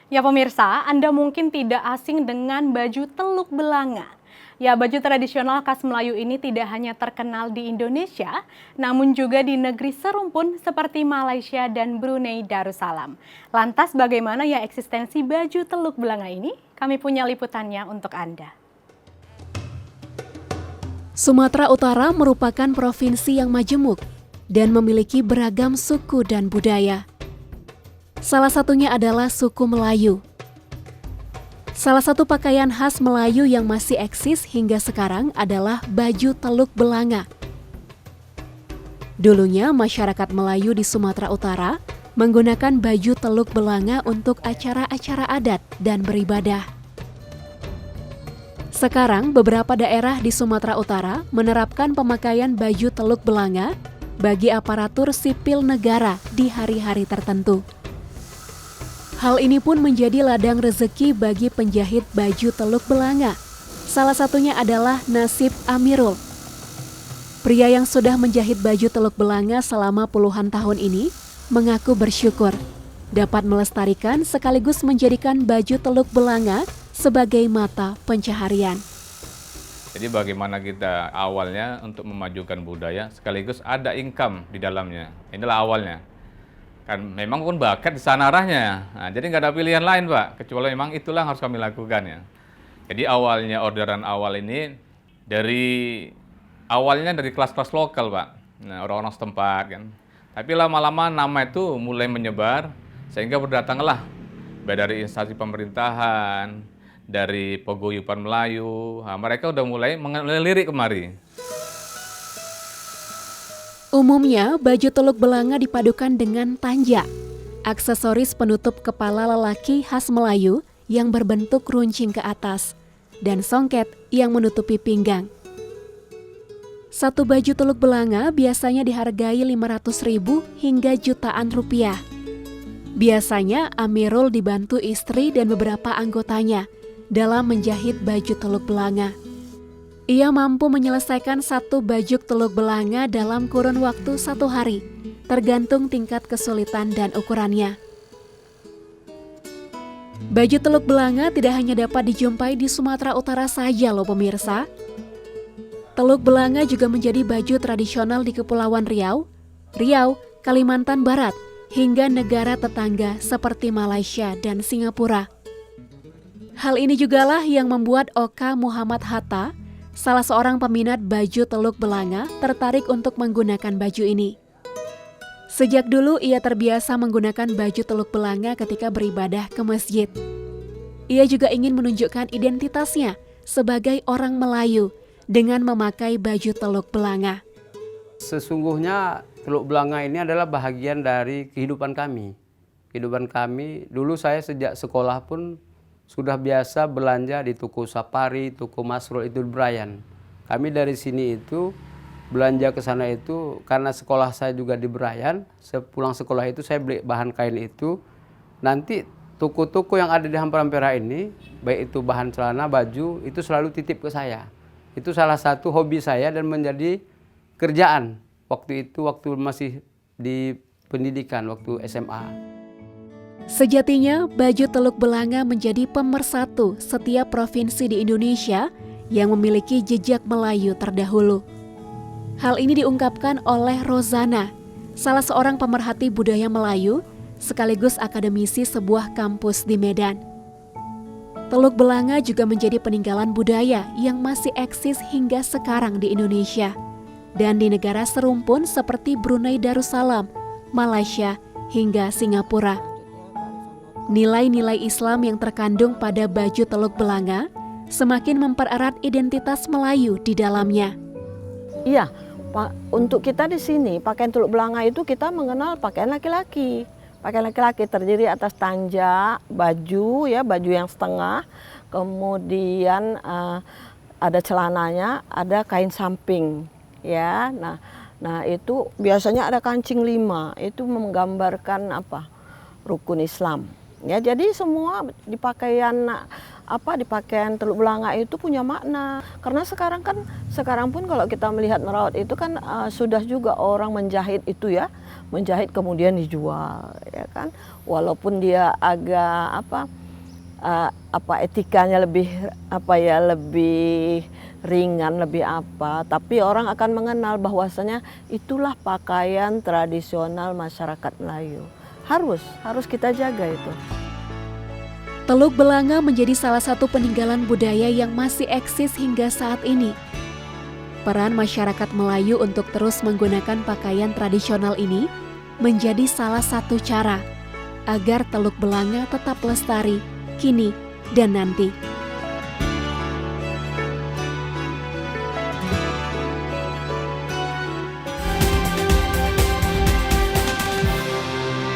Ya pemirsa, Anda mungkin tidak asing dengan baju teluk belanga. Ya, baju tradisional khas Melayu ini tidak hanya terkenal di Indonesia, namun juga di negeri serumpun seperti Malaysia dan Brunei Darussalam. Lantas bagaimana ya eksistensi baju teluk belanga ini? Kami punya liputannya untuk Anda. Sumatera Utara merupakan provinsi yang majemuk dan memiliki beragam suku dan budaya. Salah satunya adalah suku Melayu. Salah satu pakaian khas Melayu yang masih eksis hingga sekarang adalah baju teluk belanga. Dulunya masyarakat Melayu di Sumatera Utara menggunakan baju teluk belanga untuk acara-acara adat dan beribadah. Sekarang beberapa daerah di Sumatera Utara menerapkan pemakaian baju teluk belanga bagi aparatur sipil negara di hari-hari tertentu. Hal ini pun menjadi ladang rezeki bagi penjahit baju teluk belanga. Salah satunya adalah Nasib Amirul. Pria yang sudah menjahit baju teluk belanga selama puluhan tahun ini mengaku bersyukur dapat melestarikan sekaligus menjadikan baju teluk belanga sebagai mata pencaharian. Jadi bagaimana kita awalnya untuk memajukan budaya sekaligus ada income di dalamnya. Inilah awalnya. Kan memang pun bakat di sana arahnya. Nah, jadi nggak ada pilihan lain, Pak, kecuali memang itulah yang harus kami lakukan ya. Jadi awalnya orderan awal ini awalnya dari kelas-kelas lokal, Pak. Nah, orang-orang setempat kan. Tapi lama-lama nama itu mulai menyebar sehingga berdatanglah baik dari instansi pemerintahan, dari paguyuban Melayu. Nah, mereka udah mulai melirik kemari. Umumnya, baju teluk belanga dipadukan dengan tanja, aksesoris penutup kepala lelaki khas Melayu yang berbentuk runcing ke atas, dan songket yang menutupi pinggang. Satu baju teluk belanga biasanya dihargai Rp500.000 hingga jutaan rupiah. Biasanya Amirul dibantu istri dan beberapa anggotanya dalam menjahit baju teluk belanga. Ia mampu menyelesaikan satu baju teluk belanga dalam kurun waktu 1 hari, tergantung tingkat kesulitan dan ukurannya. Baju teluk belanga tidak hanya dapat dijumpai di Sumatera Utara saja loh pemirsa. Teluk belanga juga menjadi baju tradisional di Kepulauan Riau, Kalimantan Barat, hingga negara tetangga seperti Malaysia dan Singapura. Hal ini jugalah yang membuat Oka Muhammad Hatta, salah seorang peminat baju teluk belanga, tertarik untuk menggunakan baju ini. Sejak dulu ia terbiasa menggunakan baju teluk belanga ketika beribadah ke masjid. Ia juga ingin menunjukkan identitasnya sebagai orang Melayu dengan memakai baju teluk belanga. Sesungguhnya teluk belanga ini adalah bahagian dari kehidupan kami. Kehidupan kami, dulu saya sejak sekolah pun sudah biasa belanja di Tuku Safari, Tuku Masrul itu di Brayan. Kami dari sini itu belanja ke sana itu karena sekolah saya juga di Brayan. Sepulang sekolah itu saya beli bahan kain itu. Nanti tuku-tuku yang ada di hamparan Perak ini, baik itu bahan celana, baju, itu selalu titip ke saya. Itu salah satu hobi saya dan menjadi kerjaan waktu itu, waktu masih di pendidikan, waktu SMA. Sejatinya, baju teluk belanga menjadi pemersatu setiap provinsi di Indonesia yang memiliki jejak Melayu terdahulu. Hal ini diungkapkan oleh Rozana, salah seorang pemerhati budaya Melayu, sekaligus akademisi sebuah kampus di Medan. Teluk belanga juga menjadi peninggalan budaya yang masih eksis hingga sekarang di Indonesia dan di negara serumpun seperti Brunei Darussalam, Malaysia, hingga Singapura. Nilai-nilai Islam yang terkandung pada baju teluk belanga semakin mempererat identitas Melayu di dalamnya. Iya, Pak, untuk kita di sini pakaian teluk belanga itu kita mengenal pakaian laki-laki. Pakaian laki-laki terdiri atas tanja, baju ya, baju yang setengah, kemudian ada celananya, ada kain samping ya. Nah itu biasanya ada kancing 5, itu menggambarkan apa? Rukun Islam. Ya, jadi semua di pakaian teluk belanga itu punya makna. Karena sekarang pun kalau kita melihat meraut itu kan sudah juga orang menjahit itu ya, menjahit kemudian dijual ya kan. Walaupun dia agak etikanya lebih lebih ringan, lebih apa, tapi orang akan mengenal bahwasanya itulah pakaian tradisional masyarakat Melayu. Harus kita jaga itu. Teluk Belanga menjadi salah satu peninggalan budaya yang masih eksis hingga saat ini. Peran masyarakat Melayu untuk terus menggunakan pakaian tradisional ini menjadi salah satu cara agar Teluk Belanga tetap lestari kini dan nanti.